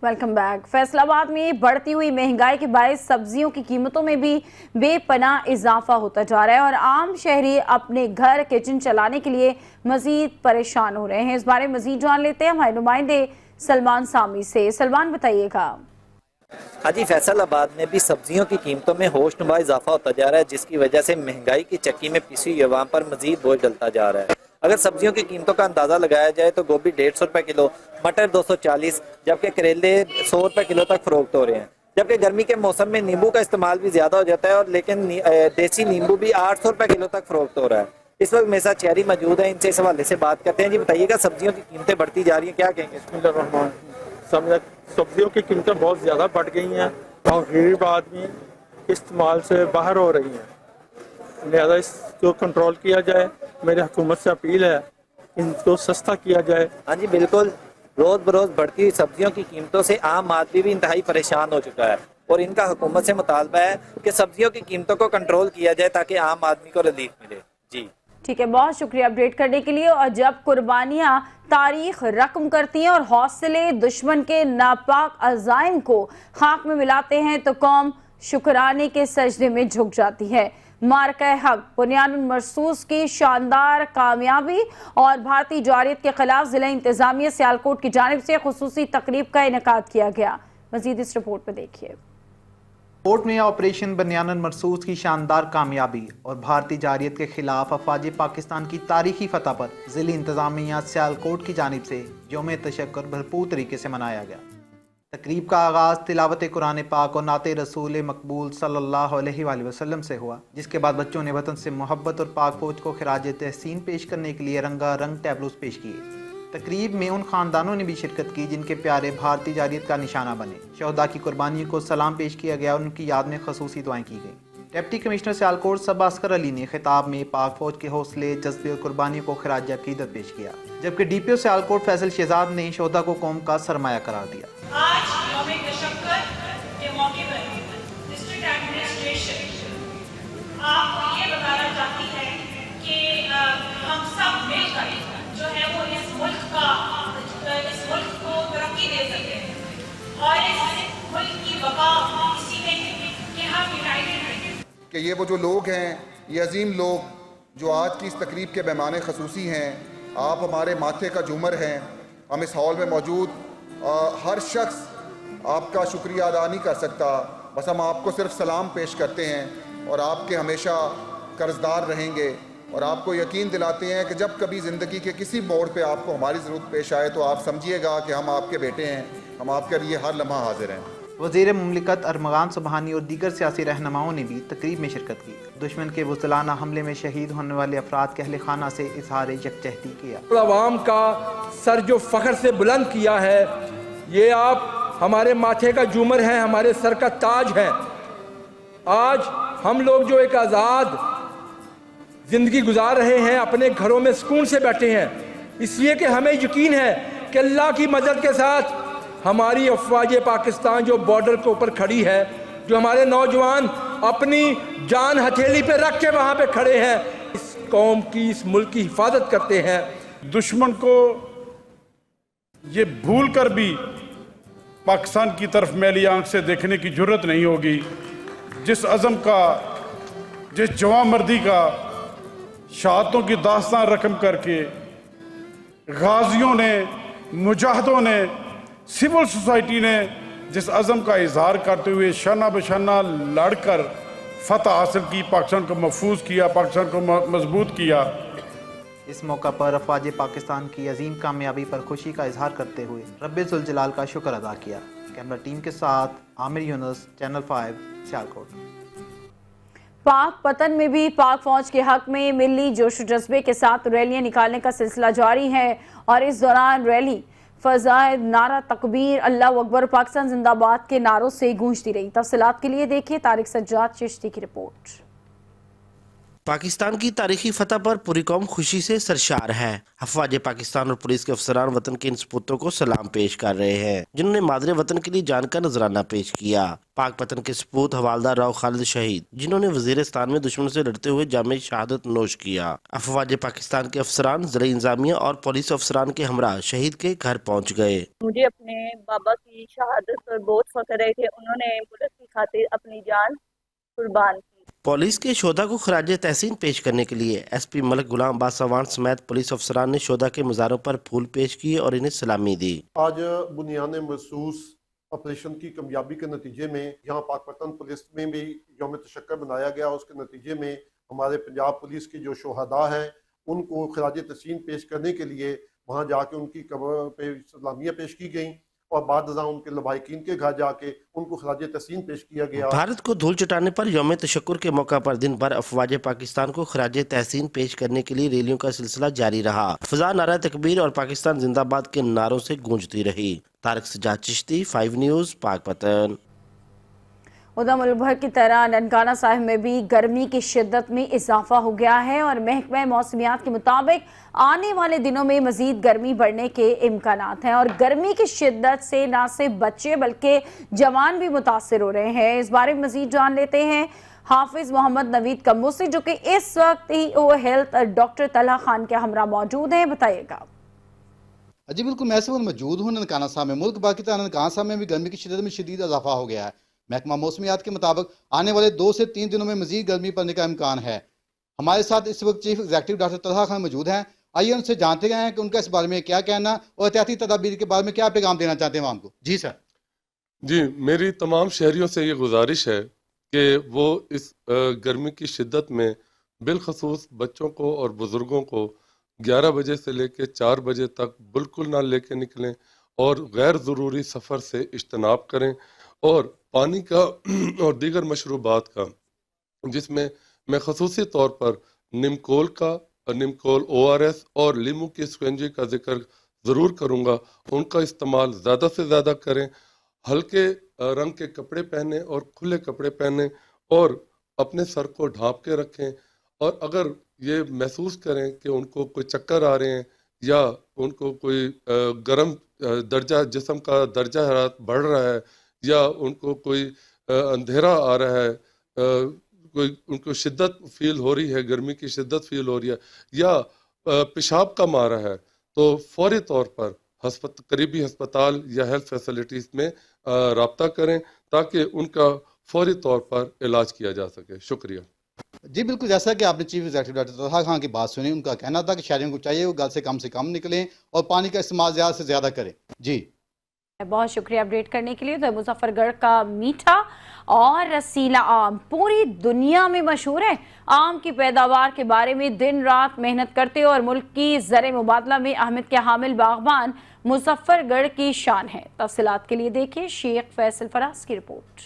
Welcome back. Faisalabad में बढ़ती हुई महंगाई के बायस सब्जियों की कीमतों में भी बेपनाह इजाफा होता जा रहा है और आम शहरी अपने घर किचन चलाने के लिए मजीद परेशान हो रहे हैं। इस बारे में मजीद जान लेते हैं हमारे नुमाइंदे सलमान सामी से। सलमान, बताइएगा। हाँ जी, फैसलाबाद में भी सब्जियों की कीमतों में होशनुमा इजाफा होता जा रहा है, जिसकी वजह से महंगाई की चक्की में पिसी हुई अवाम पर मजीद बोझ डलता जा रहा है। अगर सब्जियों की कीमतों का अंदाजा लगाया जाए तो गोभी 150 रुपए किलो, मटर 240, जबकि करेले 100 रुपए किलो तक फरोख्त हो रहे हैं। जबकि गर्मी के मौसम में नींबू का इस्तेमाल भी ज्यादा हो जाता है और लेकिन देसी नींबू भी 800 रुपए किलो तक फरोख्त हो रहा है। इस वक्त मेरे साथ चेहरी मौजूद है, इनसे इस हवाले से बात करते हैं। जी बताइएगा, सब्जियों की कीमतें बढ़ती जा रही हैं, क्या कहेंगे? सब्जियों की कीमतें बहुत ज़्यादा बढ़ गई हैं और गरीब आदमी इस्तेमाल से बाहर हो रही हैं। लिहाजा इसको कंट्रोल किया जाए। मेरी हुकूमत से अपील है, इनको सस्ता किया जाए। हाँ जी बिल्कुल, रोज बरोज बढ़ती हुई सब्जियों की कीमतों से आम आदमी भी इंतहाई परेशान हो चुका है और इनका हुकूमत से मुतालबा है कि सब्जियों की कीमतों को कंट्रोल किया जाए ताकि आम आदमी को रिलीफ मिले। जी ठीक है, बहुत शुक्रिया अपडेट करने के लिए। और जब कुर्बानियां तारीख रकम करती हैं और हौसले दुश्मन के नापाक अज़ाइम को खाक में मिलाते हैं तो कौम शुक्राने के सजदे में झुक जाती है। मार्का हक बुनियानुल मरसूस की शानदार कामयाबी और भारतीय जारियत के खिलाफ जिला इंतजामिया सियालकोट की जानिब से खुसूसी तकरीब का इनेकाद किया गया। मजीद इस रिपोर्ट में देखिए। कोर्ट में ऑपरेशन बनियानुल मरसूस की शानदार कामयाबी और भारतीय जारियत के खिलाफ अफवाज पाकिस्तान की तारीखी फतह पर जिला इंतजामिया सियालकोट की जानिब से यौम तशक्कुर भरपूर तरीके से मनाया गया। तकरीब का आगाज़ तिलावत कुरान पाक और नाते रसूल मकबूल सल्लल्लाहु अलैहि वसल्लम से हुआ, जिसके बाद बच्चों ने वतन से मोहब्बत और पाक फौज को खिराज तहसीन पेश करने के लिए रंगा रंग टैबलोस पेश किए। तकरीब में उन खानदानों ने भी शिरकत की जिनके प्यारे भारतीय जारियत का निशाना बने। शहदा की कुर्बानियों को सलाम पेश किया गया और उनकी याद में खसूसी दुआएं की गई। डिप्टी कमिश्नर सियालकोट सब अस्कर अली ने खिताब में पाक फौज के हौसले, जज्बे और कुर्बानियों को खिराज अकीदत पेश किया, जबकि DPO सियालकोट फैसल शहजाद ने शहदा को कौम का सरमाया करार दिया। आज यौम तशक्कुर के मौके पर डिस्ट्रिक्ट एडमिनिस्ट्रेशन आपको ये बताना चाहती है कि हम सब मिलकर जो है वो इस मुल्क को तरक्की दे सकते हैं और इस मुल्क की बका इसी में है कि हम यूनाइटेड रहें। कि ये वो जो लोग हैं, ये अजीम लोग जो आज की इस तकरीब के मेहमान खसूसी हैं, आप हमारे माथे का झूमर हैं। हम इस हॉल में मौजूद हर शख्स आपका शुक्रिया अदा नहीं कर सकता, बस हम आपको सिर्फ सलाम पेश करते हैं और आपके हमेशा कर्जदार रहेंगे और आपको यकीन दिलाते हैं कि जब कभी ज़िंदगी के किसी मोड़ पे आपको हमारी ज़रूरत पेश आए तो आप समझिएगा कि हम आपके बेटे हैं, हम आपके लिए हर लम्हा हाजिर हैं। वज़ीर मुमलिकत अरमगान सुबहानी और दीगर सियासी रहनुमाओं ने भी तकरीब में शिरकत की। दुश्मन के बुज़दिलाना हमले में शहीद होने वाले अफराद के अहले खाना से इजहार यकजहती किया। अवाम का सर जो फ़ख्र से बुलंद किया है, ये आप हमारे माथे का झूमर हैं, हमारे सर का ताज हैं। आज हम लोग जो एक आज़ाद ज़िंदगी गुजार रहे हैं, अपने घरों में सुकून से बैठे हैं, इसलिए कि हमें यकीन है कि अल्लाह की मदद के साथ हमारी अफवाज पाकिस्तान जो बॉर्डर के ऊपर खड़ी है, जो हमारे नौजवान अपनी जान हथेली पे रख के वहाँ पे खड़े हैं, इस कौम की, इस मुल्क की हिफाजत करते हैं। दुश्मन को ये भूल कर भी पाकिस्तान की तरफ मैली आंख से देखने की जरूरत नहीं होगी। जिस अज़म का, जिस जवामर्दी का शहादतों की दास्तान रकम करके गाजियों ने, मुजाहिदों ने, सिविल सोसाइटी ने जिस अज़म का इजहार करते हुए शाना बशाना लड़कर फतह हासिल की, पाकिस्तान को महफूज किया, पाकिस्तान को मजबूत किया। इस मौका पर अफवाज पाकिस्तान की अजीम कामयाबी पर खुशी का इजहार करते हुए रब्बे जुल जलाल का शुक्र अदा किया। कैमरा टीम के साथ आमिर यूनुस, चैनल 5, सियालकोट। पाक पतन में भी पाक फौज के हक में मिली जोश जज्बे के साथ रैलियां निकालने का सिलसिला जारी है और इस दौरान रैली फजाए नारा तकबीर, अल्लाह अकबर, पाकिस्तान जिंदाबाद के नारों से गूंजती रही। तफसीलात के लिए देखिए तारिक सज्जाद चिश्ती की रिपोर्ट। پاکستان کی تاریخی فتح پر پوری قوم خوشی سے سرشار ہے۔ افواج پاکستان اور پولیس کے افسران وطن کے ان سپوتوں کو سلام پیش کر رہے ہیں جنہوں نے مادر وطن کے لیے جان کا نذرانہ پیش کیا۔ پاک وطن کے سپوت حوالدار راؤ خالد شہید جنہوں نے وزیرستان میں دشمن سے لڑتے ہوئے جام شہادت نوش کیا۔ افواج پاکستان کے افسران، ضلعی انتظامیہ اور پولیس افسران کے ہمراہ شہید کے گھر پہنچ گئے۔ مجھے اپنے بابا کی شہادت پر بہت فخر ہے کہ انہوں نے ملک کی خاطر اپنی جان قربان کی۔ پولیس کے شہدا کو خراج تحسین پیش کرنے کے لیے ایس پی ملک غلام عباس سوان سمیت پولیس افسران نے شہدا کے مزاروں پر پھول پیش کیے اور انہیں سلامی دی۔ آج بنیان محسوس آپریشن کی کامیابی کے نتیجے میں یہاں پاک وطن پولیس میں بھی یوم تشکر بنایا گیا۔ اس کے نتیجے میں ہمارے پنجاب پولیس کے جو شہداء ہیں ان کو خراج تحسین پیش کرنے کے لیے وہاں جا کے ان کی قبر پہ سلامیاں پیش کی گئیں اور بعد ازاں ان کے لواحقین کے گھر جا کے ان کو خراج تحسین پیش کیا گیا۔ بھارت کو دھول چٹانے پر یوم تشکر کے موقع پر دن بھر افواج پاکستان کو خراج تحسین پیش کرنے کے لیے ریلیوں کا سلسلہ جاری رہا۔ فضا نعرہ تکبیر اور پاکستان زندہ باد کے نعروں سے گونجتی رہی۔ طارق سجاد چشتی، 5 نیوز، پاک وطن۔ ادھر ملک بھر کی طرح ننکانہ صاحب میں بھی گرمی کی شدت میں اضافہ ہو گیا ہے اور محکمہ موسمیات کے مطابق آنے والے دنوں میں مزید گرمی بڑھنے کے امکانات ہیں اور گرمی کی شدت سے نہ صرف بچے بلکہ جوان بھی متاثر ہو رہے ہیں۔ اس بارے میں مزید جان لیتے ہیں حافظ محمد نوید کمبو سے، جو کہ اس وقت ہی ہیلتھ ڈاکٹر طلحہ خان کے ہمراہ موجود ہیں۔ بتائیے گا۔ جی بالکل، میں اس وقت موجود ہوں ننکانہ صاحب میں۔ ملک باقی طرح ننکانہ صاحب میں بھی گرمی کی شدت میں شدید اضافہ ہو گیا ہے۔ محکمہ موسمیات کے مطابق آنے والے 2 سے 3 دنوں میں مزید گرمی پڑنے کا امکان ہے۔ ہمارے ساتھ اس وقت chief executive doctor Talha Khan موجود ہیں۔ آئیے ان سے جانتے ہیں کہ ان کا اس بارے میں کیا کہنا اور احتیاطی تدابیر کے بارے میں کیا پیغام دینا چاہتے ہیں عوام کو۔ جی سر۔ جی، میری تمام شہریوں سے یہ گزارش ہے کہ وہ اس گرمی کی شدت میں بالخصوص بچوں کو اور بزرگوں کو 11 بجے سے لے کے 4 بجے تک بالکل نہ لے کے نکلیں اور غیر ضروری سفر سے اجتناب کریں اور پانی کا اور دیگر مشروبات کا، جس میں میں خصوصی طور پر نمکول ORS اور لیمو کی سکنجی کا ذکر ضرور کروں گا، ان کا استعمال زیادہ سے زیادہ کریں۔ ہلکے رنگ کے کپڑے پہنیں اور کھلے کپڑے پہنیں اور اپنے سر کو ڈھانپ کے رکھیں، اور اگر یہ محسوس کریں کہ ان کو کوئی چکر آ رہے ہیں یا ان کو کوئی گرم درجہ جسم کا درجہ حرارت بڑھ رہا ہے یا ان کو کوئی اندھیرا آ رہا ہے، کوئی ان کو شدت فیل ہو رہی ہے، گرمی کی شدت فیل ہو رہی ہے یا پیشاب کم آ رہا ہے، تو فوری طور پر قریبی ہسپتال یا ہیلتھ فیسلٹیز میں رابطہ کریں تاکہ ان کا فوری طور پر علاج کیا جا سکے۔ شکریہ۔ جی بالکل، جیسا کہ آپ نے chief executive doctor Talha Khan کی بات سنی، ان کا کہنا تھا کہ شہریوں کو چاہیے وہ گھر سے کم نکلیں اور پانی کا استعمال زیادہ سے زیادہ کریں۔ جی بہت شکریہ اپڈیٹ کرنے کے لیے۔ تو مظفر گڑھ کا میٹھا اور رسیلا آم پوری دنیا میں مشہور ہے۔ آم کی پیداوار کے بارے میں دن رات محنت کرتے اور ملک کی زر مبادلہ میں اہمیت کے حامل باغبان مظفر گڑھ کی شان ہے۔ تفصیلات کے لیے دیکھیں شیخ فیصل فراز کی رپورٹ۔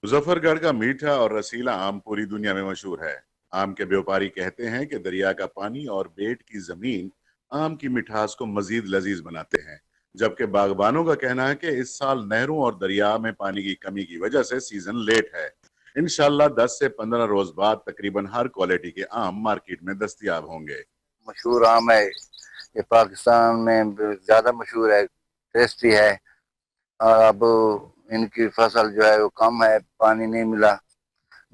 مظفر گڑھ کا میٹھا اور رسیلا آم پوری دنیا میں مشہور ہے۔ آم کے بیوپاری کہتے ہیں کہ دریا کا پانی اور بیٹ کی زمین آم کی مٹھاس کو مزید لذیذ بناتے ہیں، جبکہ باغبانوں کا کہنا ہے کہ اس سال نہروں اور دریا میں پانی کی کمی کی وجہ سے سیزن لیٹ ہے۔ انشاءاللہ 10 سے 15 روز بعد تقریباً ہر کوالٹی کے آم مارکیٹ میں دستیاب ہوں گے۔ مشہور آم ہے یہ، پاکستان میں زیادہ مشہور ہے، ٹیسٹی ہے، اور اب ان کی فصل جو ہے وہ کم ہے، پانی نہیں ملا،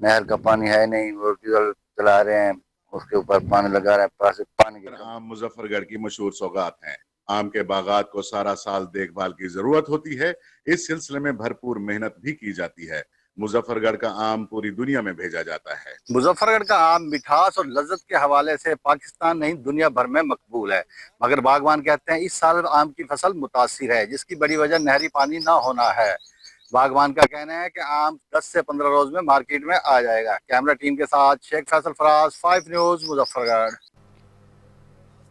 نہر کا پانی ہے نہیں، وہ ٹیوبویل چلا رہے ہیں، اس کے اوپر پانی لگا رہے ہیں، پانی کی آم مظفر گڑھ کی مشہور سوغات ہیں۔ آم کے باغات کو سارا سال دیکھ بھال کی ضرورت ہوتی ہے، اس سلسلے میں بھرپور محنت بھی کی جاتی ہے۔ مظفر گڑھ کا آم پوری دنیا میں بھیجا جاتا ہے۔ مظفر گڑھ کا آم مٹھاس اور لذت کے حوالے سے پاکستان نہیں دنیا بھر میں مقبول ہے، مگر باغبان کہتے ہیں اس سال آم کی فصل متاثر ہے، جس کی بڑی وجہ نہری پانی نہ ہونا ہے۔ باغبان کا کہنا ہے کہ آم 10 سے 15 روز میں مارکیٹ میں آ جائے گا۔ کیمرہ ٹیم کے ساتھ شیخ فیصل فراز، 5 نیوز، مظفر گڑھ۔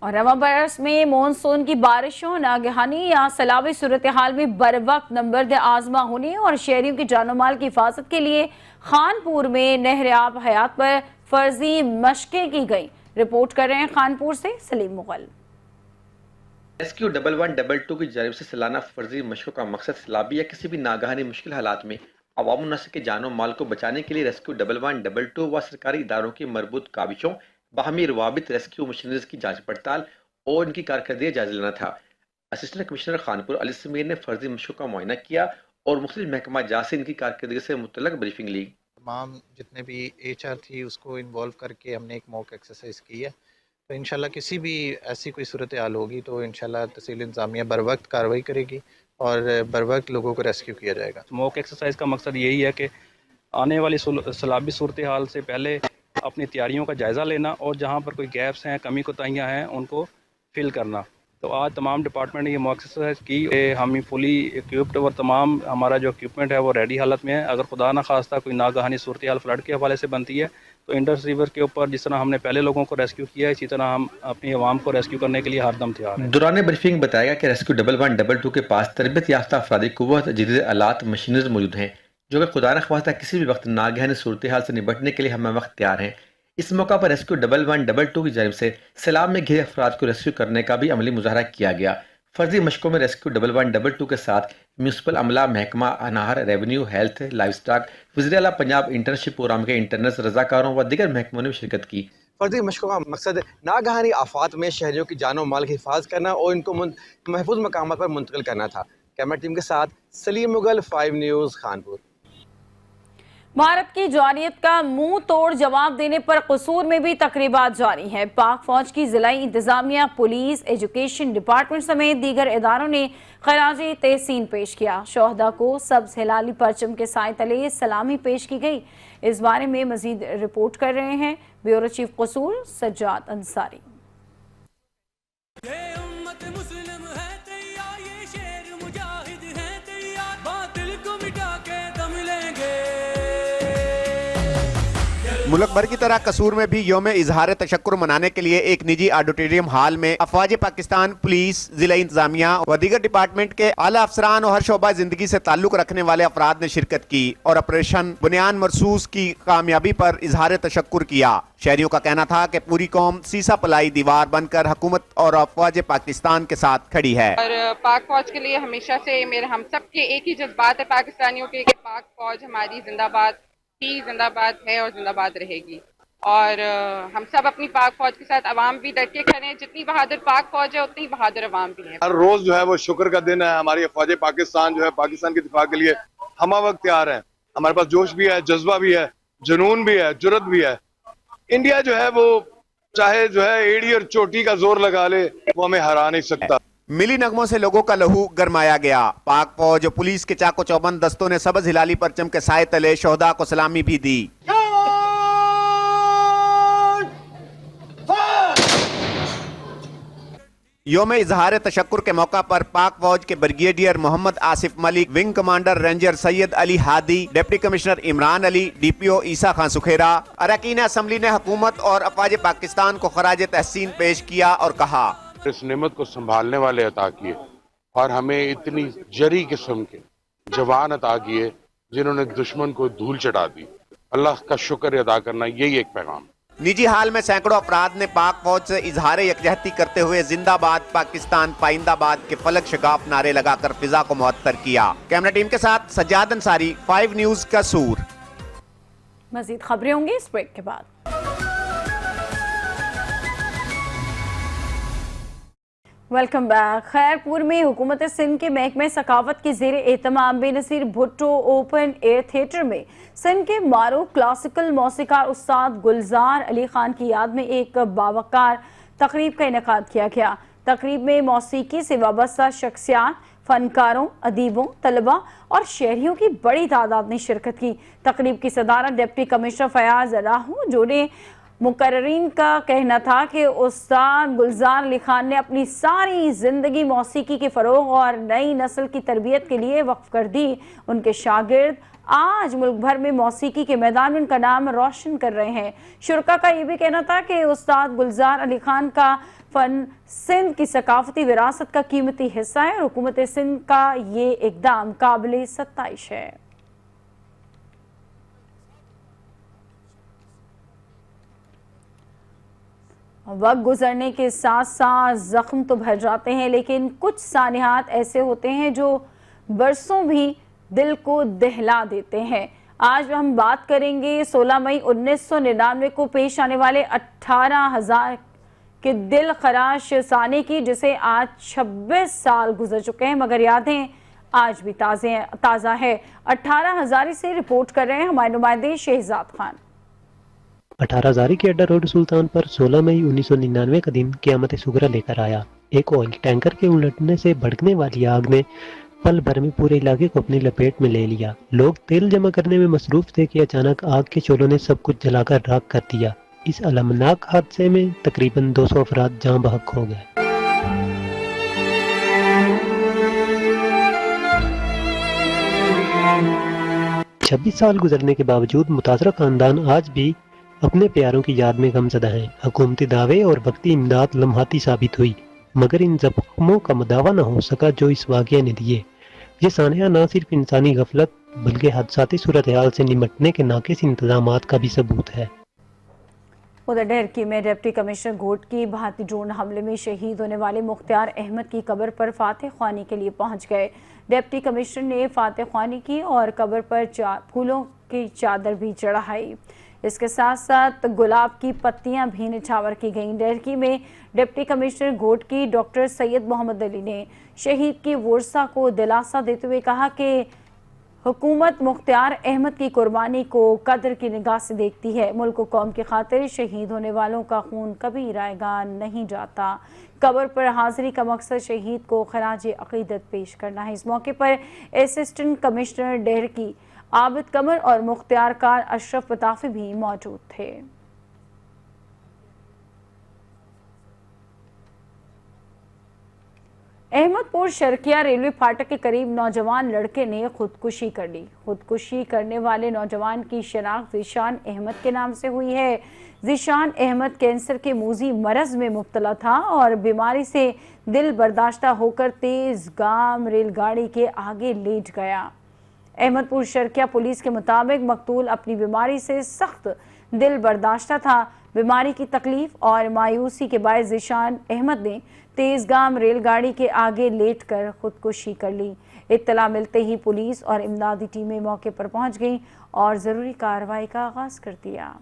اور رواں برس میں مونسون کی بارشوں، ناگہانی یا سیلابی صورتحال میں بر وقت نمبرد آزما ہونے اور شہریوں کی جان و مال کی حفاظت کے لیے خانپور میں نہر آب حیات پر فرضی مشقیں کی گئیں۔ رپورٹ کر رہے ہیں خانپور سے سلیم مغل۔ ریسکیو 1122 کی جانب سے سالانہ فرضی مشقوں کا مقصد سیلابی یا کسی بھی ناگہانی مشکل حالات میں عوام الناس کے جان و مال کو بچانے کے لیے ریسکیو 1122 و سرکاری اداروں کی مربوط کاوشوں، باہمی روابط، ریسکیو مشنریز کی جانچ پڑتال اور ان کی کارکردگی کا جائزہ لینا تھا۔ اسسٹنٹ کمشنر خانپور علی سمیر نے فرضی مشقوں کا معائنہ کیا اور مختلف محکمہ جات سے ان کی کارکردگی سے متعلق بریفنگ لی۔ تمام جتنے بھی HR تھی اس کو انوالو کر کے ہم نے ایک موک ایکسرسائز کی ہے، تو انشاءاللہ کسی بھی ایسی کوئی صورتحال ہوگی تو انشاءاللہ تحصیل انتظامیہ بر وقت کارروائی کرے گی اور بر وقت لوگوں کو ریسکیو کیا جائے گا۔ موک ایکسرسائز کا مقصد یہی ہے کہ آنے والی سیلابی صورتحال سے پہلے اپنی تیاریوں کا جائزہ لینا اور جہاں پر کوئی گیپس ہیں، کمی کوتاہیاں ہیں، ان کو فل کرنا۔ تو آج تمام ڈپارٹمنٹ نے یہ موک ایکسرسائز کی، ہم فلی ایکوپڈ اور تمام ہمارا جو اکوپمنٹ ہے وہ ریڈی حالت میں ہے۔ اگر خدا نخواستہ کوئی ناگہانی صورتحال فلڈ کے حوالے سے بنتی ہے تو انڈس ریور کے اوپر جس طرح ہم نے پہلے لوگوں کو ریسکیو کیا ہے، اسی طرح ہم اپنی عوام کو ریسکیو کرنے کے لیے ہر دم تیار ہیں۔ دوران بریفنگ بتایا گیا کہ ریسکیو 1122 کے پاس تربیت یافتہ افرادی قوت، جدید آلات، مشینز موجود ہیں جو کہ خدا نخواستہ کسی بھی وقت ناگہانی صورتحال سے نمٹنے کے لیے ہم وقت تیار ہیں۔ اس موقع پر ریسکیو 1122 کی جانب سے سیلاب میں گھرے افراد کو ریسکیو کرنے کا بھی عملی مظاہرہ کیا گیا۔ فرضی مشقوں میں ریسکیو 1122 کے ساتھ میونسپل عملہ، محکمہ انہار، ریونیو، ہیلتھ، لائف سٹاک، وزیر اعلیٰ پنجاب انٹرنشپ پروگرام کے انٹرنز، رضاکاروں و دیگر محکموں نے بھی شرکت کی۔ فرضی مشقوں کا مقصد ناگہانی آفات میں شہریوں کی جان و مال کی حفاظت کرنا اور ان کو محفوظ مقامات پر منتقل کرنا تھا۔ کیمرہ ٹیم کے ساتھ سلیم مغل، 5 نیوز، خانپور۔ بھارت کی جارحیت کا منہ توڑ جواب دینے پر قصور میں بھی تقریبات جاری ہیں۔ پاک فوج کی ضلعی انتظامیہ، پولیس، ایجوکیشن ڈپارٹمنٹ سمیت دیگر اداروں نے خراج تحسین پیش کیا۔ شہداء کو سبز ہلالی پرچم کے سائے تلے سلامی پیش کی گئی۔ اس بارے میں مزید رپورٹ کر رہے ہیں بیورو چیف قصور سجاد انصاری۔ ملک بھر کی طرح قصور میں بھی یوم اظہار تشکر منانے کے لیے ایک نجی آڈیٹوریم ہال میں افواج پاکستان، پولیس، ضلعی انتظامیہ و دیگر ڈپارٹمنٹ کے اعلیٰ افسران اور ہر شعبہ زندگی سے تعلق رکھنے والے افراد نے شرکت کی اور آپریشن بنیان مرصوص کی کامیابی پر اظہار تشکر کیا۔ شہریوں کا کہنا تھا کہ پوری قوم سیسا پلائی دیوار بن کر حکومت اور افواج پاکستان کے ساتھ کھڑی ہے۔ اور پاک فوج کے لیے ہمیشہ سے ہم سب کے ایک ہی جذبات ہے پاکستانیوں کے کہ پاک فوج ہماری زندہ باد تھی، زندہ باد ہے اور زندہ باد رہے گی۔ اور ہم سب اپنی پاک فوج کے ساتھ عوام بھی ڈٹ کے کھڑے ہیں۔ جتنی بہادر پاک فوج ہے اتنی بہادر عوام بھی ہے۔ ہر روز جو ہے وہ شکر کا دن ہے۔ ہماری افواج پاکستان جو ہے پاکستان کے دفاع کے لیے ہمہ وقت تیار ہیں۔ ہمارے پاس جوش بھی ہے، جذبہ بھی ہے، جنون بھی ہے، جرت بھی ہے۔ انڈیا جو ہے وہ چاہے جو ہے ایڑی اور چوٹی کا زور لگا لے، وہ ہمیں ہرا نہیں سکتا۔ ملی نغموں سے لوگوں کا لہو گرمایا گیا۔ پاک فوج پولیس کے چاق و چوبند دستوں نے سبز ہلالی پرچم کے سائے تلے شہداء کو سلامی بھی دی۔ یوم اظہار تشکر کے موقع پر پاک فوج کے بریگیڈیئر محمد آصف ملک، ونگ کمانڈر رینجر سید علی ہادی، ڈپٹی کمشنر عمران علی، DPO عیسیٰ خان سکھیرا، اراکین اسمبلی نے حکومت اور افواج پاکستان کو خراج تحسین پیش کیا اور کہا اس نعمت کو سنبھالنے والے عطا کیے اور ہمیں اتنی جری قسم کے جوان عطا کیے جنہوں نے دشمن کو دھول چٹا دی۔ اللہ کا شکر ادا کرنا یہی ایک پیغام۔ نجی حال میں سینکڑوں افراد نے پاک فوج سے اظہار یکجہتی کرتے ہوئے زندہ باد پاکستان، پائندہ باد کے فلک شگاف نعرے لگا کر فضا کو معطر کیا۔ کیمرہ ٹیم کے ساتھ سجاد انصاری، 5 نیوز، قصور۔ مزید خبریں ہوں گی اس بریک کے بعد۔ Welcome back. خیرپور میں حکومت سندھ کے محکمہ ثقافت کے زیر اہتمام بے نظیر بھٹو اوپن ایئر تھیٹر میں سندھ کے معروف کلاسیکل موسیقار استاد گلزار علی خان کی یاد میں ایک باوقار تقریب کا انعقاد کیا گیا۔ تقریب میں موسیقی سے وابستہ شخصیات، فنکاروں، ادیبوں، طلباء اور شہریوں کی بڑی تعداد نے شرکت کی۔ تقریب کی صدارت ڈپٹی کمشنر فیاض راہو، جو نے مقررین کا کہنا تھا کہ استاد گلزار علی خان نے اپنی ساری زندگی موسیقی کے فروغ اور نئی نسل کی تربیت کے لیے وقف کر دی۔ ان کے شاگرد آج ملک بھر میں موسیقی کے میدان میں ان کا نام روشن کر رہے ہیں۔ شرکا کا یہ بھی کہنا تھا کہ استاد گلزار علی خان کا فن سندھ کی ثقافتی وراثت کا قیمتی حصہ ہے اور حکومت سندھ کا یہ اقدام قابل ستائش ہے۔ وقت گزرنے کے ساتھ ساتھ زخم تو بھر جاتے ہیں، لیکن کچھ سانحات ایسے ہوتے ہیں جو برسوں بھی दिल को दहला देते हैं। आज हम बात करेंगे 16 मई 1999 को पेश आने वाले 18,000 के दिल खराश साने की, जिसे आज 26 साल गुजर चुके हैं, मगर यादें आज भी ताज़ा है। 18,000 से रिपोर्ट कर रहे हैं हमारे नुमाइंदे शहजाद खान। 18,000 के अड्डा रोड सुल्तान पर 16 मई 1999 का दिन क़यामत सुगरा लेकर आया। एक ऑयल टैंकर के उलटने से भड़कने वाली आग ने पल भर में पूरे इलाके को अपनी लपेट में ले लिया। लोग तेल जमा करने में मसरूफ थे कि अचानक आग के शोलों ने सब कुछ जलाकर राख कर दिया। इस अलमनाक हादसे में तकरीबन 200 अफराद जान बहक हो गए। छब्बीस साल गुजरने के बावजूद मुतासरा खानदान आज भी अपने प्यारों की याद में गमज़दा हैं। हुकूमती दावे और वक्ती इमदाद लम्हाती साबित हुई, मगर इन जख्मों का मुदावा न हो सका जो इस वाक़या ने दिए। ये सानिया न सिर्फ इंसानी गफलत बल्कि हादसाती सूरत हाल से निमटने के नाक़िस इंतज़ामात का भी सबूत है। उधर ढेरकी में डिप्टी कमिश्नर घोट की भारतीय ड्रोन हमले में शहीद होने वाले मुख्तार अहमद की कब्र पर फातह ख्वानी के लिए पहुंच गए। डिप्टी कमिश्नर ने फातह ख्वानी की और कब्र पर फूलों की चादर भी चढ़ाई। इसके साथ साथ गुलाब की पत्तियां भी निछावर की गईं। ढेरकी में डिप्टी कमिश्नर घोट की डॉक्टर सैयद मोहम्मद अली ने शहीद की वर्सा को दिलासा देते हुए कहा कि हुकूमत मुख्तार अहमद की कुर्बानी को कदर की निगाह से देखती है। मुल्क को कौम की खातिर शहीद होने वालों का खून कभी रायगा नहीं जाता। कब्र पर हाजिरी का मकसद शहीद को खराज अकीदत पेश करना है। इस मौके पर असिस्टेंट कमिश्नर ढेरकी आबिद कमर और मुख्तार कार अशरफ पताफी भी मौजूद थे। अहमदपुर शर्किया रेलवे फाटक के करीब नौजवान लड़के ने खुदकुशी कर ली। खुदकुशी करने वाले नौजवान की शनाख्त ज़ीशान अहमद के नाम से हुई है। ज़ीशान अहमद कैंसर के मूजी मरज में मुब्तला था और बीमारी से दिल बर्दाश्ता होकर तेज गाम रेलगाड़ी के आगे लेट गया। अहमदपुर शर्किया पुलिस के मुताबिक मकतूल अपनी बीमारी से सख्त दिल बर्दाश्ता था। बीमारी की तकलीफ और मायूसी के बायस ज़ीशान अहमद ने तेजगाम रेलगाड़ी के आगे लेटकर खुदकुशी कर ली। इत्तला मिलते ही पुलिस और इमदादी टीमें मौके पर पहुंच गईं और ज़रूरी कार्रवाई का आगाज कर दिया।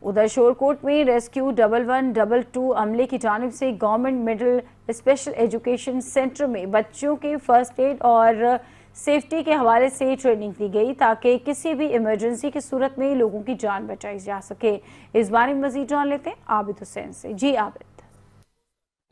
उधर शोरकोट में रेस्क्यू 1112 अमले की जानिब से government middle special education centre में बच्चों के फर्स्ट एड और सेफ्टी के हवाले से ट्रेनिंग दी गई ताकि किसी भी इमरजेंसी की सूरत में लोगों की जान बचाई जा सके। इस बारे में मजीद जान लेते हैं आबिद हुसैन से। जी आबिद।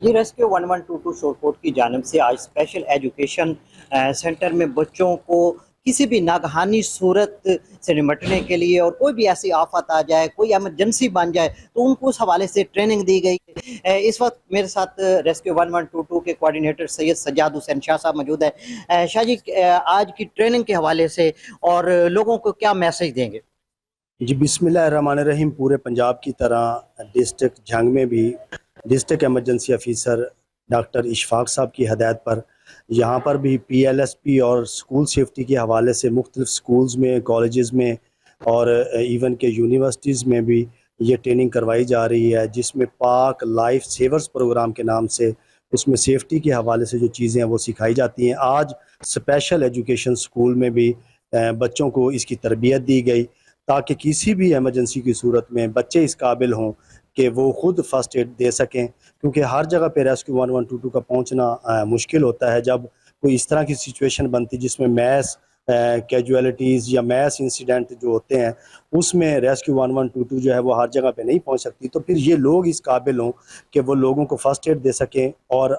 जी, रेस्क्यू 1122 शोरकोट की जानिब से आज स्पेशल एजुकेशन सेंटर में बच्चों को किसी भी नागहानी सूरत से निपटने के लिए और कोई भी ऐसी आफत आ जाए, कोई एमरजेंसी बन जाए तो उनको उस हवाले से ट्रेनिंग दी गई। इस वक्त मेरे साथ रेस्क्यू 1122 के कोऑर्डिनेटर सैयद सज्जाद हुसैन शाह साहब मौजूद है। शाह जी, आज की ट्रेनिंग के हवाले से और लोगों को क्या मैसेज देंगे? जी, बिस्मिल्लाहिर्रहमानिर्रहीम। पूरे पंजाब की तरह डिस्ट्रिक्ट झंग में भी district emergency officer doctor Ishfaq साहब की हदायत पर यहाँ पर भी PLSP और स्कूल सेफ्टी के हवाले से मुख्तलिफ स्कूल्स में, कॉलेजेस में और इवन के यूनिवर्सिटीज़ में भी ये ट्रेनिंग करवाई जा रही है, जिसमें पाक लाइफ सेवर्स प्रोग्राम के नाम से उसमें सेफ्टी के हवाले से जो चीज़ें हैं वो सिखाई जाती हैं। आज स्पेशल एजुकेशन स्कूल में भी बच्चों को इसकी तरबियत दी गई ताकि किसी भी एमरजेंसी की सूरत में बच्चे इस काबिल हों कि वो खुद फर्स्ट एड दे सकें, क्योंकि हर जगह पे रेस्क्यू 1122 का पहुंचना मुश्किल होता है। जब कोई इस तरह की सिचुएशन बनती जिसमें मैस कैजुअलिटीज़ या मैस इंसिडेंट जो होते हैं उसमें रेस्क्यू 1122 जो है वो हर जगह पे नहीं पहुंच सकती, तो फिर ये लोग इस काबिल हों कि वो लोगों को फर्स्ट एड दे सकें और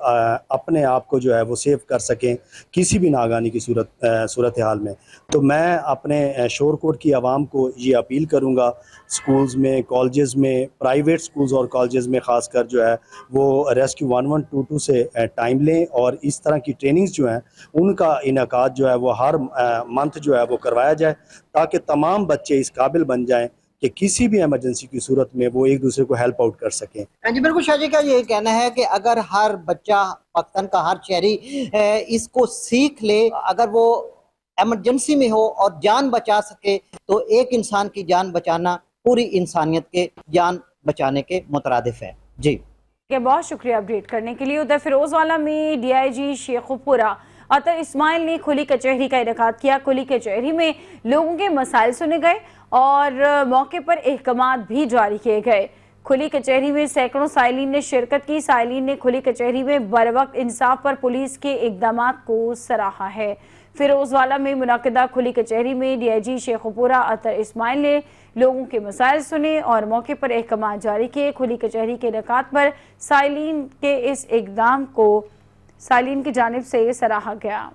अपने आप को जो है वो सेव कर सकें किसी भी नागानी की सूरत हाल में। तो मैं अपने शोरकोट की आवाम को ये अपील करूँगा, स्कूल्स में, कॉलेजेस में, प्राइवेट स्कूल्स और कॉलेजेस में ख़ासकर जो है वो रेस्क्यू 1122 से टाइम लें और इस तरह की ट्रेनिंग्स जो हैं उनका इनेकाद जो है वो हर मंथ जो है वो करवाया जाए ताकि तमाम बच्चे इस काबिल बन जाएं कि किसी भी इमरजेंसी की सूरत में वो एक दूसरे को हेल्प आउट कर सकें। जी बिल्कुल, शाह जी का ये कहना है कि अगर हर बच्चा पाकिस्तान का हर शहरी इसको सीख ले, अगर वो इमरजेंसी में हो और जान बचा सके तो एक इंसान की जान बचाना पूरी इंसानियत के जान बचाने के मुतरादिफ है। जी के बहुत शुक्रिया अपडेट करने के लिए। उधर फिरोजवाला में डीआईजी शेखुपुरा अतर इस्माइल ने खुली कचहरी का इनेकाद किया। खुली कचहरी में लोगों के मसाइल सुने गए और मौके पर अहकामात भी जारी किए गए। खुली कचहरी में सैकड़ों साइलिन ने शिरकत की। साइलिन ने खुली कचहरी में बरवक्त इंसाफ पर पुलिस के इकदामात को सराहा है। फिरोजवाला में मुनक्किदा खुली कचहरी में डीआईजी शेखुपुरा अतर इस्माइल ने लोगों के मसाइल सुने और मौके पर अहकामात जारी किए। खुली कचहरी के इनेकाद पर साइलिन के इस इकदाम को साइलिन की जानिब से सराहा गया।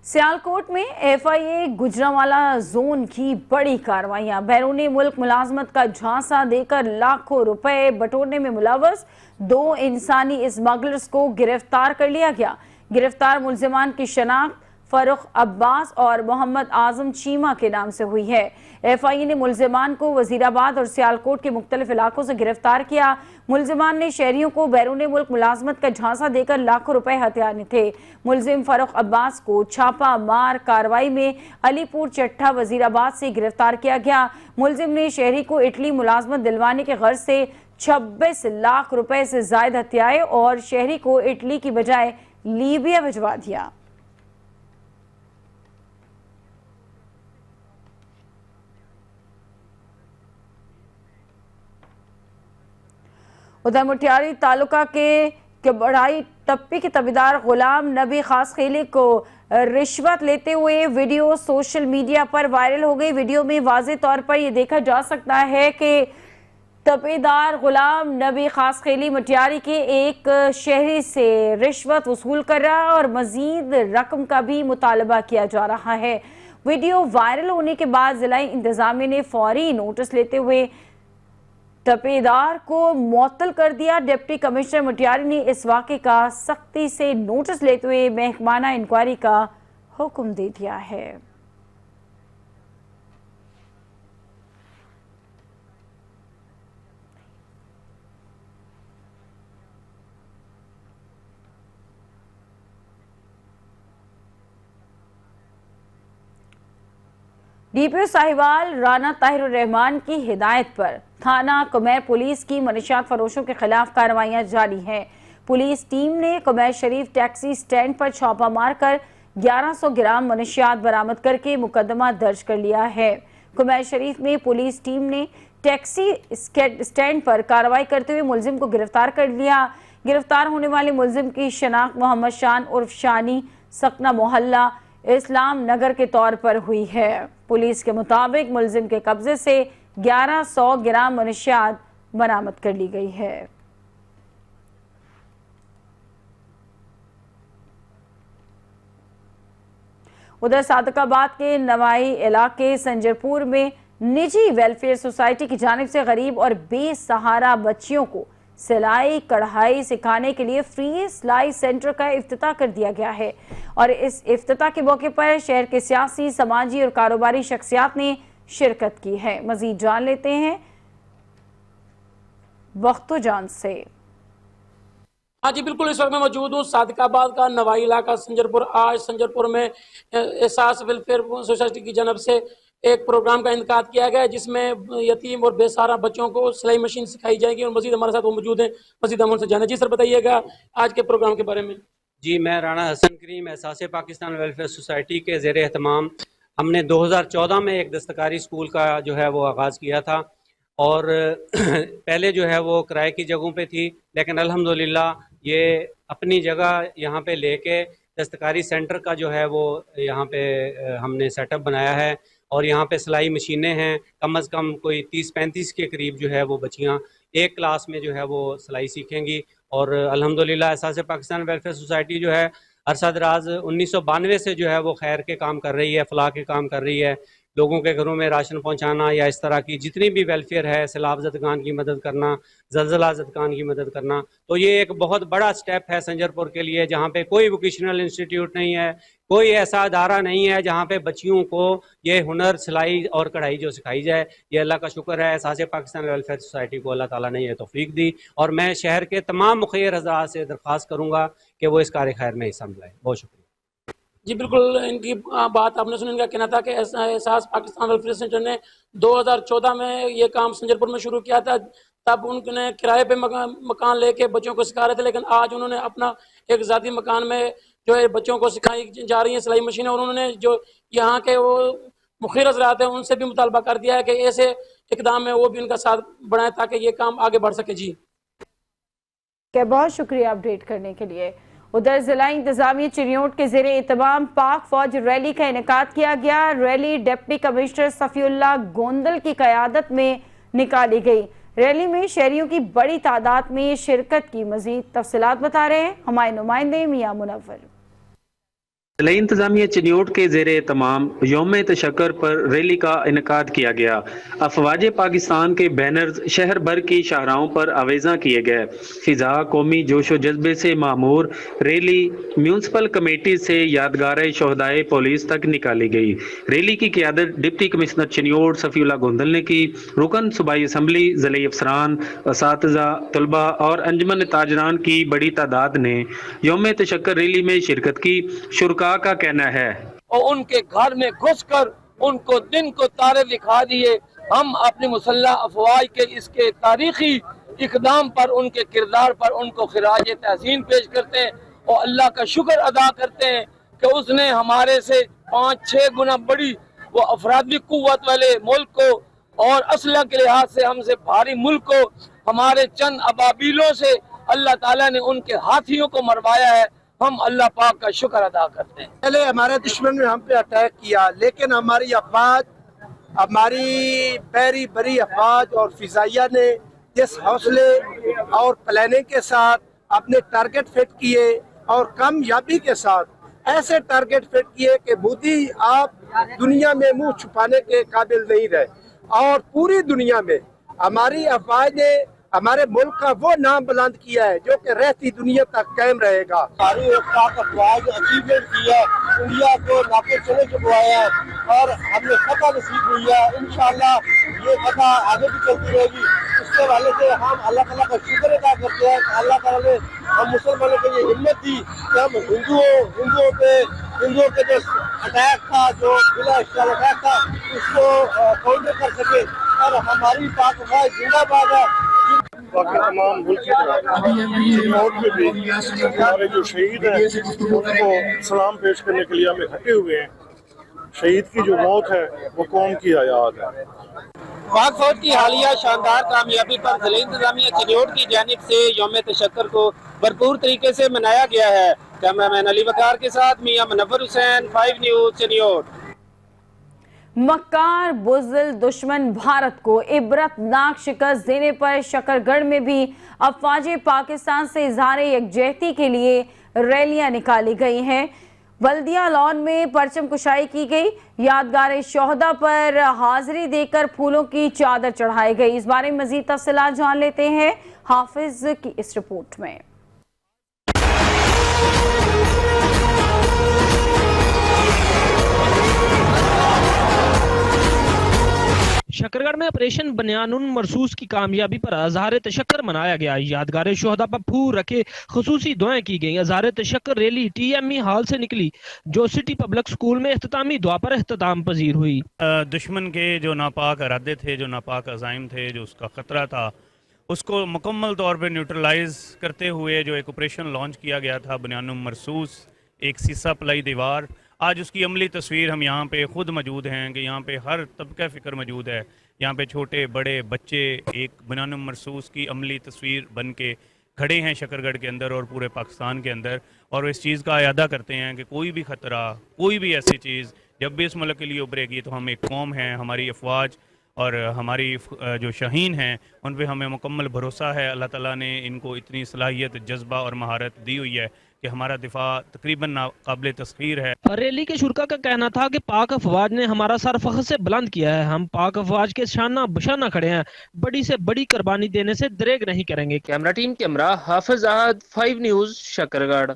सियालकोट में एफआईए गुजरांवाला जोन की बड़ी कार्रवाइयां। बैरूनी मुल्क मुलाजमत का झांसा देकर लाखों रुपए बटोरने में मुलव्वस 2 इंसानी स्मगलर्स को गिरफ्तार कर लिया गया। गिरफ्तार मुल्जिमान की शनाख्त फरुख अब्बास और मोहम्मद आजम चीमा के नाम से हुई है। एफआईए ने मुल्जिमान को वजीराबाद और सियालकोट के मुख्तलिफ इलाकों से गिरफ्तार किया। मुल्जिमान ने शहरियों को बैरून मुल्क मुलाजमत का झांसा देकर लाखों रुपए हथियाने थे। मुल्जिम फरुख अब्बास को छापा मार कार्रवाई में अलीपुर चट्टा वजीराबाद से गिरफ्तार किया गया। मुल्जिम ने शहरी को इटली मुलाजमत दिलवाने के गर्ज से 26 लाख रुपए से जायद हथियाए और शहरी को इटली की बजाय लीबिया भिजवा दिया। उधर मुटियारी तालुका के बड़ाई टप्पी के तबीदार गुलाम नबी खास खेली को रिश्वत लेते हुए वीडियो सोशल मीडिया पर वायरल हो गई। वीडियो में वाज़ेह तौर पर यह देखा जा सकता है कि तबीदार गुलाम नबी खास खेली मुटियारी के एक शहरी से रिश्वत वसूल कर रहा है और मजीद रकम का भी मुतालबा किया जा रहा है। वीडियो वायरल होने के बाद जिला इंतजामिया ने फौरी नोटिस लेते हुए तपेदार को मुअत्तल कर दिया। डिप्टी कमिश्नर मुटियारी ने इस वाक़े का सख्ती से नोटिस लेते हुए महकमाना इंक्वायरी का हुक्म दे दिया है। डीपीओ साहिवाल राना ताहिर रहमान की हिदायत पर थाना कुमैर पुलिस की मनशियात फरोशों के खिलाफ कार्रवाइयां जारी हैं। पुलिस टीम ने कुमैर शरीफ टैक्सी स्टैंड पर छापा मारकर 1100 ग्राम मनशियात बरामद करके मुकदमा दर्ज कर लिया है। कुमैर शरीफ में पुलिस टीम ने टैक्सी स्टैंड पर कार्रवाई करते हुए मुलजिम को गिरफ्तार कर लिया। गिरफ्तार होने वाले मुलजिम की शनाख्त मोहम्मद शान उर्फ शानी सकना मोहल्ला इस्लाम नगर के तौर पर हुई है। पुलिस के मुताबिक मुलजिम के कब्जे से 1100 ग्राम मनशियात बरामद कर ली गई है। उधर सादकाबाद के नवाई इलाके संजरपुर में निजी वेलफेयर सोसाइटी की जानिब से गरीब और बेसहारा बच्चियों को सिलाई कढ़ाई सिखाने के लिए फ्री सिलाई सेंटर का इफ्तिताह कर दिया गया है और इस इफ्तिताह के मौके पर शहर के सियासी समाजी और कारोबारी शख्सियात ने शिरकत की है। मजीद जान लेते हैं वक्तो जान से। हाँ जी बिल्कुल, इस वक्त मैं मौजूद हूँ सादकाबाद का नवाई इलाका संजरपुर। आज संजरपुर में एहसास वेलफेयर सोसाइटी की जानब से एक प्रोग्राम का इनकाद किया गया है जिसमें यतीम और बेसहारा बच्चों को सिलाई मशीन सिखाई जाएगी और मजीद हमारे साथ वो मौजूद हैं। मजीद हम उनसे जाने। जी सर बताइएगा आज के प्रोग्राम के बारे में। जी मैं राणा हसन करीम एहसास पाकिस्तान वेलफेयर सोसाइटी के ज़ेर एहतमाम हमने 2014 में एक दस्तकारी स्कूल का जो है वो आगाज़ किया था और पहले जो है वो किराए की जगहों पे थी, लेकिन अल्हम्दुलिल्लाह ये अपनी जगह यहाँ पे लेके दस्तकारी सेंटर का जो है वो यहाँ पे हमने सेटअप बनाया है और यहाँ पे सिलाई मशीनें हैं। कम से कम कोई 30-35 के करीब जो है वो बच्चियाँ एक क्लास में जो है वो सिलाई सीखेंगी और अल्हम्दुलिल्लाह एहसास पाकिस्तान वेलफेयर सोसाइटी जो है अरसा दराज 1992 से जो है वो खैर के काम कर रही है, फलाह के काम कर रही है। लोगों के घरों में राशन पहुंचाना या इस तरह की जितनी भी वेलफेयर है, सैलाब ज़दगान की मदद करना, ज़लज़ला ज़दगान की मदद करना, तो ये एक बहुत बड़ा स्टेप है संजरपुर के लिए जहाँ पे कोई वोकेशनल इंस्टीट्यूट नहीं है, कोई ऐसा अदारा नहीं है जहाँ पे बच्चियों को ये हुनर सिलाई और कढ़ाई जो सिखाई जाए। ये अल्लाह का शुक्र है, एहसास पाकिस्तान वेलफेयर सोसाइटी को अल्लाह ताला ने ये तौफीक दी और मैं शहर के तमाम मुखिर हज़रात से दरख्वास्त करूँगा कि वो इस कार्य खैर में हिस्सा मिलाएं। बहुत शुक्रिया। जी बिल्कुल, इनकी बात आपने सुनी। इनका कहना था कि एहसास पाकिस्तान वेलफेयर सेंटर ने 2014 में ये काम संजरपुर में शुरू किया था। तब उन्होंने किराए पे मकान लेके बच्चों को सिखा रहे थे, लेकिन आज उन्होंने अपना एक ज़ाती मकान में जो है बच्चों को सिखाई जा रही है सिलाई मशीनें, और उन्होंने जो यहाँ के वो मुखिर हज़रात हैं उनसे भी मुतालबा कर दिया है कि ऐसे इकदाम में वो भी उनका साथ बढ़ाएं ताकि ये काम आगे बढ़ सके। जी बहुत शुक्रिया अपडेट करने के लिए। उधर जिला इंतजामिया चिन्योट के ज़ेरे एहतमाम पाक फौज रैली का इनेकाद किया गया। Rally deputy commissioner Safiullah Gondal की क़यादत में निकाली गई। रैली में शहरियों की बड़ी तादाद में शिरकत की मज़ीद तफसीलात बता रहे हैं हमारे नुमाइंदे मियां मुनव्वर। जिला इंतजामिया चिन्योट के ज़ेरे तमाम यौम तशक्कर पर रैली का इनेकाद किया गया। अफवाज पाकिस्तान के बैनर्स शहर भर की शाहराहों पर आवेज़ा किए गए। फिजा कौमी जोशो जज्बे से मामूर रैली म्यूनसिपल कमेटी से यादगार शहदाए पुलिस तक निकाली गई। रैली की क़यादत डिप्टी कमिश्नर चिन्योट सफ़ीउल्लाह गोंदल ने की। रुकन सूबाई असम्बली, ज़िले अफसरान, असातिज़ा, तलबा और अंजमन ताजरान की बड़ी तादाद ने यौम तशक्कर रैली में शिरकत की। शुरका का कहना है और उनके घर में घुसकर उनको दिन को तारे दिखा दिए। हम अपने मुसल्लह अफवाज के इसके तारीखी इकदाम पर, उनके किरदार पर उनको खिराज तहसीन पेश करते हैं और अल्लाह का शुक्र अदा करते हैं कि उसने हमारे से 5-6 गुना बड़ी वो अफरादी कुव्वत वाले मुल्क को और असलह के लिहाज से हमसे भारी मुल्क को हमारे चंद अबाबीलों से अल्लाह ताला ने उनके हाथियों को मरवाया है। हम अल्लाह पाक का शुक्र अदा करते हैं। पहले हमारे दुश्मन ने हम पे अटैक किया, लेकिन हमारी अफवाज, हमारी पैरी बरी अफवाज और फिजाइया ने जिस हौसले और प्लानिंग के साथ अपने टारगेट फिट किए और कामयाबी के साथ ऐसे टारगेट फिट किए कि मोदी आप दुनिया में मुंह छुपाने के काबिल नहीं रहे और पूरी दुनिया में हमारी अफवाज ने हमारे मुल्क का वो नाम बुलंद किया है जो कि रहती दुनिया तक कायम रहेगा। हमारी पाक अफवाज अचीवमेंट की है, इंडिया को नाके चले चुकवाया है और हमें फतह नसीब हुई है। इंशाअल्लाह ये फतह आगे भी चलती रहेगी। उसके वाले से हम अल्लाह ताला का शुक्र अदा करते हैं। अल्लाह ताला ने हम मुसलमानों को ये हिम्मत दी कि हम हिंदुओं पे जो अटैक था, जो बिला अटैक था, उसको काउंटर कर सके और हमारी पाक अफवाज जिंदाबाद है। बाकी तमाम मुल्क की तरह चिन्योट में भी हमारे जो शहीद हैं उनको सलाम पेश करने के लिए हम इकट्ठे हुए हैं। शहीद की जो मौत है वो कौम की याद है। पाक फौज की हालिया शानदार कामयाबी पर जिला इंतजामिया चिन्योट की जानिब से यौम तशक्कर को भरपूर तरीके से मनाया गया है। कैमरामैन अली वकार के साथ मियां मुनव्वर हुसैन, 5 न्यूज़ चिन्योट। मक्कार बुज़दिल दुश्मन भारत को इबरतनाक शिकस्त देने पर शकरगढ़ में भी अफवाज पाकिस्तान से इजहार यकजहती के लिए रैलियां निकाली गई हैं। बल्दिया लॉन में परचम कुशाई की गई। यादगार शोहदा पर हाजिरी देकर फूलों की चादर चढ़ाई गई। इस बारे में मजीद तफसीलात जान लेते हैं हाफिज की इस रिपोर्ट में। शकरगढ़ में ऑपरेशन बनियानुन मरसूस की कामयाबी पर अज़हार तशक्कर मनाया गया। यादगार शोहदा पर फूल रखे खुसूसी दुआएं की गई। अज़हार तशक्कर रैली TME हॉल से निकली जो सिटी पब्लिक स्कूल में इख्तितामी दुआ पर इख्तिताम पजीर हुई। दुश्मन के जो नापाक इरादे थे, जो नापाक अज़ाइम थे, जो उसका ख़तरा था, उसको मुकम्मल तौर पर न्यूट्रलाइज करते हुए जो एक ऑपरेशन लॉन्च किया गया था बनियानुन मरसूस, एक सीसा पलाई दीवार, आज उसकी अमली तस्वीर हम यहाँ पे ख़ुद मौजूद हैं कि यहाँ पे हर तबका फ़िक्र मौजूद है। यहाँ पे छोटे बड़े बच्चे एक बनियानुन मरसूस की अमली तस्वीर बन के खड़े हैं शकरगढ़ के अंदर और पूरे पाकिस्तान के अंदर, और इस चीज़ का अयादा करते हैं कि कोई भी ख़तरा, कोई भी ऐसी चीज़ जब भी इस मुल्क के लिए उभरेगी तो हम एक कौम हैं, हमारी अफवाज और हमारी जो शहीन हैं उन पे हमें मुकम्मल भरोसा है। अल्लाह ताला ने इनको इतनी सलाहियत, जज्बा और महारत दी हुई है कि हमारा दिफा तकरीबन नाकाबिल तस्खीर है। रैली के शुरका का कहना था कि पाक अफवाज ने हमारा सर फख्र से बुलंद किया है। हम पाक अफवाज के शाना बशाना खड़े हैं, बड़ी से बड़ी कुर्बानी देने से दरेग नहीं करेंगे। कैमरा टीम के हमरा हाफिज अहद, 5 न्यूज़ शकरगढ़।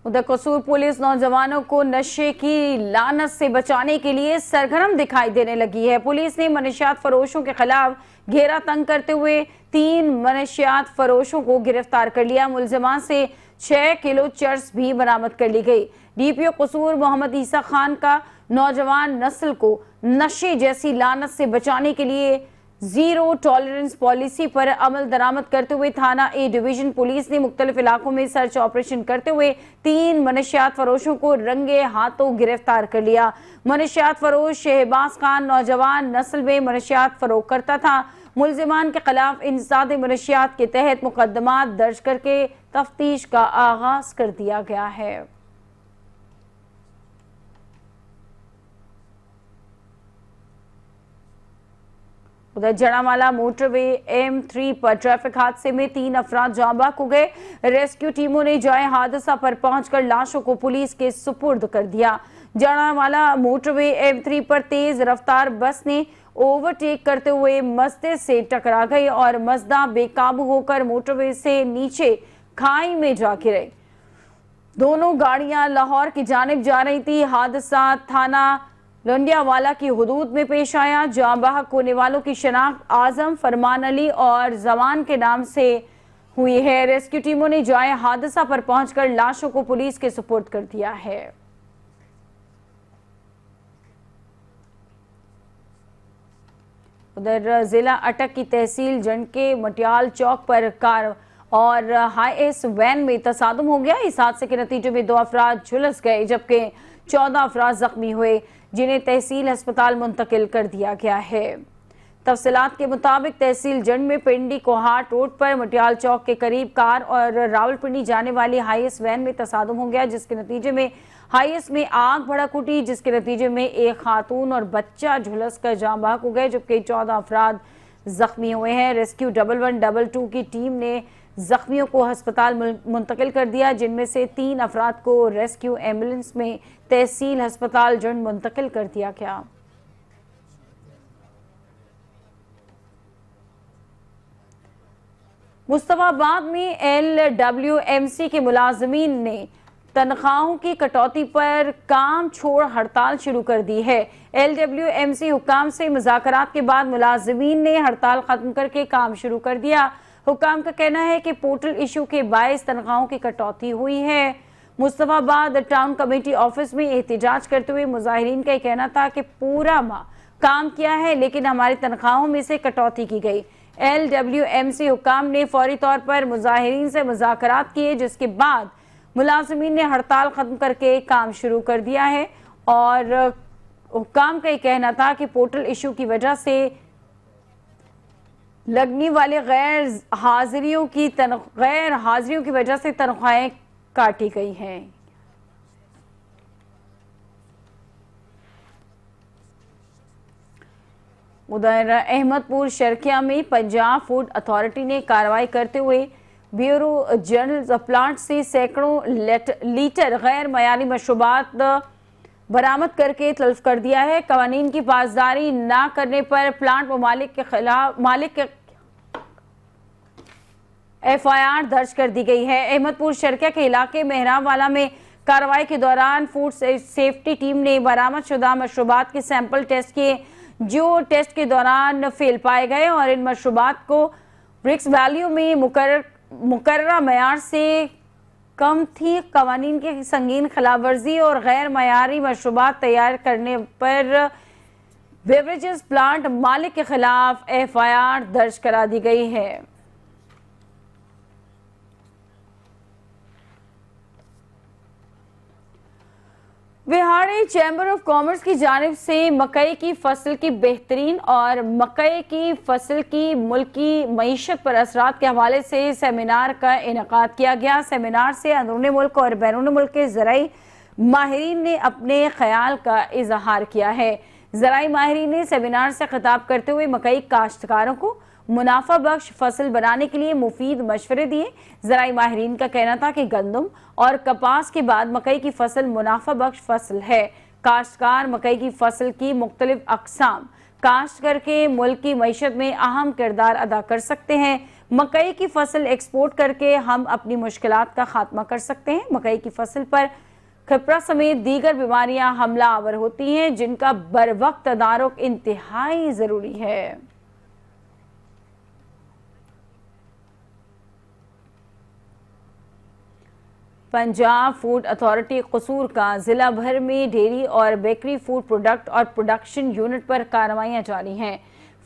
उधर कसूर पुलिस नौजवानों को नशे की लानत से बचाने के लिए सरगर्म दिखाई देने लगी है। पुलिस ने मनशियात फरोशों के खिलाफ घेरा तंग करते हुए 3 मनशियात फरोशों को गिरफ्तार कर लिया। मुलजमान से 6 किलो चर्स भी बरामद कर ली गई। डीपीओ कसूर मोहम्मद ईसा खान का नौजवान नस्ल को नशे जैसी लानत से बचाने के लिए जीरो टॉलरेंस पॉलिसी पर अमल दरामद करते हुए थाना ए डिवीजन पुलिस ने मुख्तलिफ इलाकों में सर्च ऑपरेशन करते हुए 3 मनशियात फरोशों को रंगे हाथों गिरफ्तार कर लिया। मनशियात फरोश शहबाज खान नौजवान नस्ल में मनशियात फरोख करता था। मुलजिमान के खिलाफ इंसदाद मनशियात के तहत मुकदमा दर्ज करके तफ्तीश का आगाज कर दिया गया है। उधर जड़ावाला मोटरवे M3 पर ट्रैफिक हादसे में 3 अफराद जाँ बहक हो गए। रेस्क्यू टीमों ने जाए हादसा पर पहुंचकर लाशों को पुलिस के सुपुर्द कर दिया। जड़ावाला मोटरवे M3 पर तेज रफ्तार बस ने ओवरटेक करते हुए मजदे से टकरा गई और मजदा बेकाबू होकर मोटरवे से नीचे खाई में जा गिरे। दोनों गाड़ियां लाहौर की जानिब जा रही थी। हादसा थाना लोंडियावाला की हुदूद में पेश आया। जाँ बहक होने वालों की शनाख्त आजम, फरमान अली और जवान के नाम से हुई है। रेस्क्यू टीमों ने जाए हादसा पर पहुंचकर लाशों को पुलिस के सुपुर्द कर दिया है। उधर जिला अटक की तहसील जंड के मटियाल चौक पर कार और हाईएस वैन में तसादुम हो गया। इस हादसे के नतीजे में 2 अफराद झुलस गए जबकि 14 अफराद जख्मी हुए, जिन्हें तहसील अस्पताल मुंतकिल कर दिया गया है। तफसीलात के मुताबिक तहसील जंड में पिंडी कोहाट रोड पर मटियाल चौक के करीब कार और रावलपिंडी जाने वाली हाईएस वैन में तसादुम हो गया, जिसके नतीजे में हाईएस में आग भड़क उठी, जिसके नतीजे में एक खातून और बच्चा झुलस कर जाँ बहक हो गए जबकि 14 अफराद जख्मी हुए हैं। रेस्क्यू 1122 की टीम ने जख्मियों को अस्पताल मुंतकिल कर दिया, जिनमें से 3 अफराद को रेस्क्यू एम्बुलेंस में तहसील अस्पताल जंड मुंतकिल कर दिया गया। मुस्तफाबाद में LWMC के मुलाजमीन ने तनख्वाहों की कटौती पर काम छोड़ हड़ताल शुरू कर दी है। LWMC हुकाम से मुज़ाकरात के बाद मुलाजमीन ने हड़ताल खत्म करके काम शुरू कर दिया। हुकाम का कहना है कि पोर्टल इशू के बायस तनख्वाहों की कटौती हुई है। मुस्तफाबाद टाउन कमेटी ऑफिस में एहतजाज करते हुए मुजाहिरीन का कहना था कि पूरा माह काम किया है लेकिन हमारी तनख्वाहों में से कटौती की गई। LWMC हुकाम ने फौरी तौर पर मुजाहिरीन से मुज़ाकरात किए, जिसके बाद मुलाजमीन ने हड़ताल खत्म करके काम शुरू कर दिया है। और हुकाम का कहना था कि पोर्टल इशू की वजह से लगने वाले गैर हाजिरियों की वजह से तनख्वाहें काटी गई हैं। उधर अहमदपुर शर्किया में पंजाब फूड अथॉरिटी ने कार्रवाई करते हुए ब्यूरो जनरल प्लांट से सैकड़ों लीटर गैर मयारी मशरूबात बरामद करके तल्फ कर दिया है। कवानीन की पासदारी न करने पर प्लांट मालिक के FIR दर्ज कर दी गई है। अहमदपुर शर्किया के इलाके मेहराबवाला में कार्रवाई के दौरान फूड सेफ्टी टीम ने बरामद शुदा मशरूबात के सैंपल टेस्ट किए, जो टेस्ट के दौरान फेल पाए गए और इन मशरूबात को ब्रिक्स वैल्यू में मुकर्ररा मयार से कम थी। कवानीन की संगीन खिलाफवर्जी और गैर मयारी मशरूबात तैयार करने पर बेवरेजेस प्लांट मालिक के खिलाफ FIR दर्ज करा दी गई है। बिहारी चैम्बर ऑफ कॉमर्स की जानिब से मकई की फसल की बेहतरीन और मकई की फसल की मुल्की मईशत पर असरात के हवाले से सेमिनार का इनेकाद किया गया। सेमिनार से अंदरूनी मुल्क और बैरून मुल्क के ज़राई माहिरीन ने अपने ख्याल का इजहार किया है। ज़राई माहिरीन ने सेमिनार से खिताब करते हुए मकई काश्तकारों को मुनाफा बख्श फसल बनाने के लिए मुफीद मशवरे दिए। ज़राई माहिरीन का कहना था कि गंदम और कपास के बाद मकई की फसल मुनाफा बख्श फसल है। काश्तकार मकई की फसल की मुख्तलिफ अक़साम काश्त करके मुल्क की मईशत में अहम किरदार अदा कर सकते हैं। मकई की फसल एक्सपोर्ट करके हम अपनी मुश्किलात का खात्मा कर सकते हैं। मकई की फसल पर खपरा समेत दीगर बीमारियां हमला आवर होती हैं, जिनका बर वक्त तदारुक इंतहाई ज़रूरी है। पंजाब फूड अथॉरिटी कसूर का जिला भर में डेयरी और बेकरी फूड प्रोडक्ट और प्रोडक्शन यूनिट पर कार्रवाइयां जारी हैं।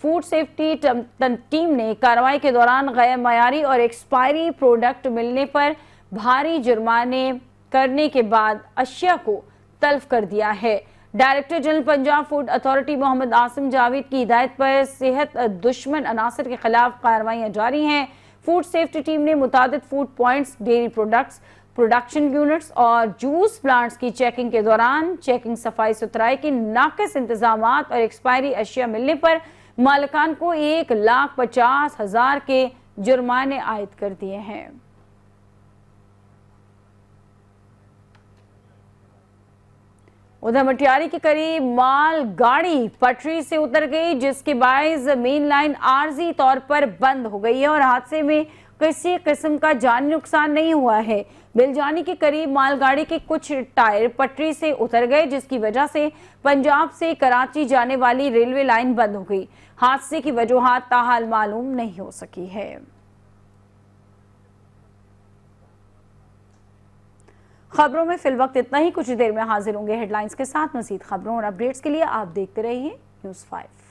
फूड सेफ्टी टीम ने कार्रवाई के दौरान गैर मयारी और एक्सपायरी प्रोडक्ट मिलने पर भारी जुर्माने करने के बाद अशिया को तल्फ कर दिया है। Director general Punjab food authority Mohammad Asim Javed की हिदायत पर सेहत दुश्मन अनासर के खिलाफ कार्रवाइयां जारी हैं। फूड सेफ्टी टीम ने मुतादिद food points, dairy products, production units और जूस प्लांट्स की चेकिंग के दौरान चेकिंग, सफाई सुथराई के नाकिस इंतजामात और एक्सपायरी अशिया मिलने पर मालिकान को 1,50,000 के जुर्माने आयद कर दिए हैं। उधर मटियारी के करीब माल गाड़ी पटरी से उतर गई, जिसके बायस मेन लाइन आर्जी तौर पर बंद हो गई है और हादसे में किसी किस्म का जानी नुकसान नहीं हुआ है। बिलजानी के करीब मालगाड़ी के कुछ टायर पटरी से उतर गए, जिसकी वजह से पंजाब से कराची जाने वाली रेलवे लाइन बंद हो गई। हादसे की वजूहात ताहाल मालूम नहीं हो सकी है। खबरों में फिलवक्त इतना ही। कुछ देर में हाजिर होंगे हेडलाइंस के साथ। मजीद खबरों और अपडेट्स के लिए आप देखते रहिए न्यूज़ 5।